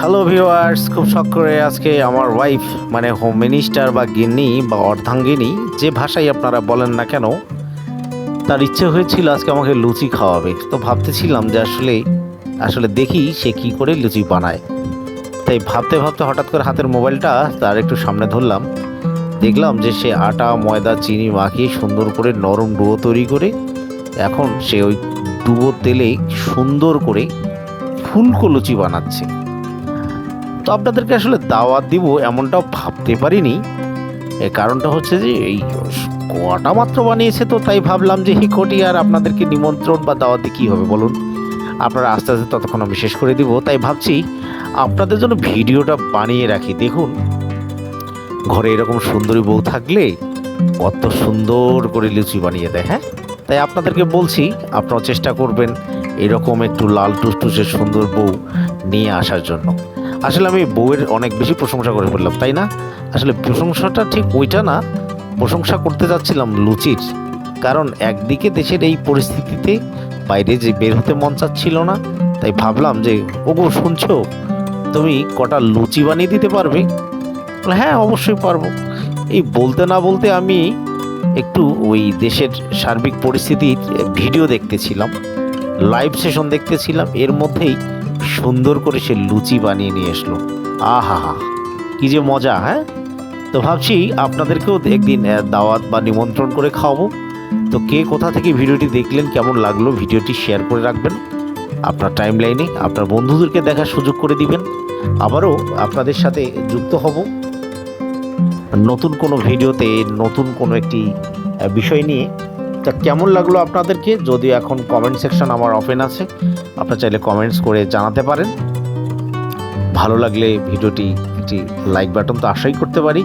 Hello viewers, খুব শখ করে আজকে আমার ওয়াইফ মানে হোম মিনিস্টার বা গিন্নি বা অর্ধাঙ্গিনী যে ভাষাই আপনারা বলেন না কেন, তার ইচ্ছে হয়েছিল আজকে আমাকে লুচি খাওয়াবে। তো ভাবতেছিলাম যে আসলে দেখি সে কি করে লুচি বানায়। তাই ভাবতে ভাবতে হঠাৎ করে হাতের মোবাইলটা তার একটু সামনে ধরলাম। দেখলাম যে সে আটা ময়দা চিনি মাখিয়ে সুন্দর করে নরম ডুয়ো তৈরি করে এখন সে ওই ডুবো তেলে সুন্দর করে ফুলকো লুচি বানাচ্ছে। তো আপনাদেরকে আসলে দাওয়াত দিব এমনটাও ভাবতে পারিনি। এর কারণটা হচ্ছে যে এই কটা মাত্র বানিয়েছে, তো তাই ভাবলাম যে এই কটি আর আপনাদেরকে নিমন্ত্রণ বা দাওয়াতে কী হবে বলুন। আপনারা আস্তে আস্তে ততক্ষণ আমি শেষ করে দিব। তাই ভাবছি আপনাদের জন্য ভিডিওটা বানিয়ে রাখি। দেখুন, ঘরে এরকম সুন্দরী বউ থাকলে কত সুন্দর করে লুচি বানিয়ে দেয়। হ্যাঁ, তাই আপনাদেরকে বলছি আপনারাও চেষ্টা করবেন এরকম একটু লাল টুসটুসে সুন্দর বউ নিয়ে আসার জন্য। আসলে আমি বউয়ের অনেক বেশি প্রশংসা করে ফেললাম, তাই না? আসলে প্রশংসাটা ঠিক ওইটা না, প্রশংসা করতে যাচ্ছিলাম লুচির। কারণ একদিকে দেশের এই পরিস্থিতিতে বাইরে যে বের হতে মন চাচ্ছিল না, তাই ভাবলাম যে ওগো শুনছো, তুমি কটা লুচি বানিয়ে দিতে পারবে? হ্যাঁ, অবশ্যই পারবো। এই বলতে না বলতে আমি একটু ওই দেশের সার্বিক পরিস্থিতির ভিডিও দেখতেছিলাম, লাইভ সেশন দেখতেছিলাম, এর মধ্যেই সুন্দর করে সে লুচি বানিয়ে নিয়ে আসলো। আহা হা, কি যে মজা! হ্যাঁ, তো ভাবছি আপনাদেরকেও একদিন দাওয়াত বা নিমন্ত্রণ করে খাওয়াবো। তো কে কোথা থেকে ভিডিওটি দেখলেন, কেমন লাগলো, ভিডিওটি শেয়ার করে রাখবেন আপনার টাইম লাইনে, আপনার বন্ধুদেরকে দেখার সুযোগ করে দিবেন। আবারও আপনাদের সাথে যুক্ত হব নতুন কোনো ভিডিওতে, নতুন কোনো একটি বিষয় নিয়ে। তা কেমন লাগলো আপনাদেরকে, যদিও এখন কমেন্ট সেকশন আমার ওপেন আছে, আপনারা চাইলে কমেন্টস করে জানাতে পারেন। ভালো লাগলে ভিডিওটি একটি লাইক বাটন তো আশাই করতে পারি।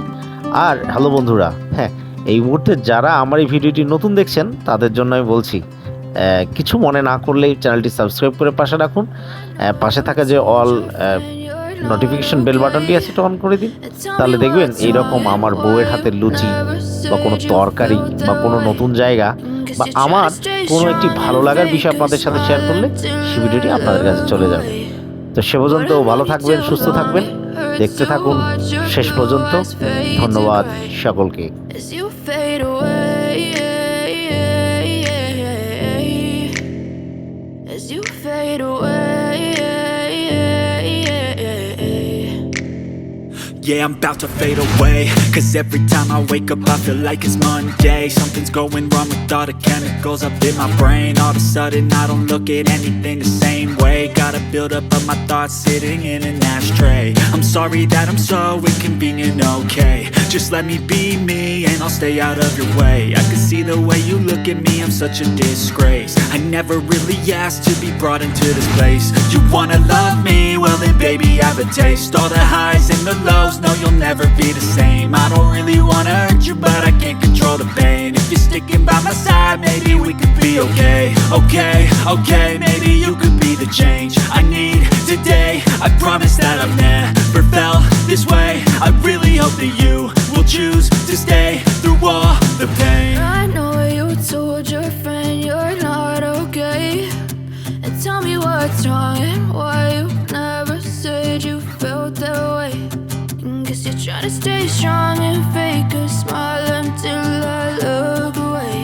আর হ্যালো বন্ধুরা, হ্যাঁ, এই মুহূর্তে যারা আমার এই ভিডিওটি নতুন দেখছেন তাদের জন্য আমি বলছি, কিছু মনে না করলে চ্যানেলটি সাবস্ক্রাইব করে পাশে রাখুন। পাশে থাকা যে অল নোটিফিকেশন বেল বাটনটি আছে সেটা অন করে দিন। তাহলে দেখবেন এইরকম আমার বউয়ের হাতের লুচি বা কোনো তরকারি বা কোনো নতুন জায়গা বা আমার কোনো একটি ভালো লাগার বিষয় আপনাদের সাথে শেয়ার করলে সেই ভিডিওটি আপনাদের কাছে চলে যাবে। তো সে পর্যন্ত ভালো থাকবেন, সুস্থ থাকবেন, দেখতে থাকুন শেষ পর্যন্ত। ধন্যবাদ সকলকে। Yeah, I'm about to fade away, 'cause every time I wake up I feel like it's Monday. Something's going wrong with all the chemicals up in my brain. All of a sudden I don't look at anything the same way. Gotta build up of my thoughts sitting in an ashtray. I'm sorry that I'm so inconvenient, okay? Just let me be me and I'll stay out of your way. I can see the way you look at me, I'm such a disgrace. I never really asked to be brought into this place. You wanna love me? Well then baby have a taste. All the highs and the lows, no, you'll never be the same. I don't really wanna hurt you, but I can't control the pain. If you're sticking by my side, maybe we could be okay. Okay, maybe you could be the change I need today. I promise that I've never felt this way. I really hope that you will choose to stay through all the pain. I know you told your friend you're not okay, and tell me what's wrong and why you never said you felt that way. Guess you're trying to stay strong and fake a smile until I look away.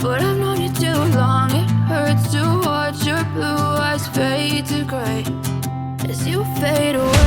But I've known you too long, it hurts to watch your blue eyes fade to gray as you fade away.